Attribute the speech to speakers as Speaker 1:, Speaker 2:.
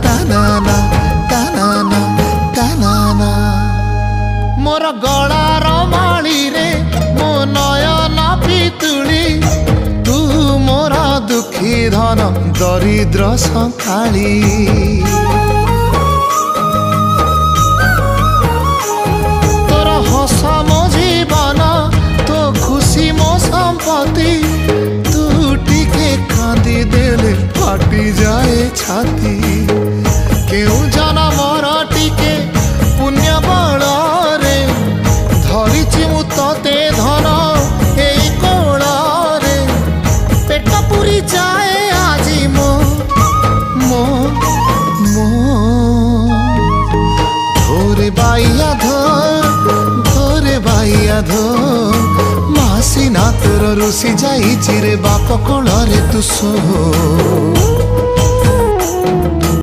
Speaker 1: तानाना तानाना तानाना मोर गलार माली रे मो नयन पितुली तू मोर दुखी धन दरिद्र संखाली तोर हस मो जीवन तो खुशी मो संपत्ति तू टिके कांदी देले फाटी जाए छाती केउ जनमर टिके पुण्य बल रे धरिछि मु तते धन एई कोल रे पेट पुरी जाए आजी मो मो मो धोरे बाइया धो मासी ना तोर रुसी जाई चिरे बाप कोल रे तू सो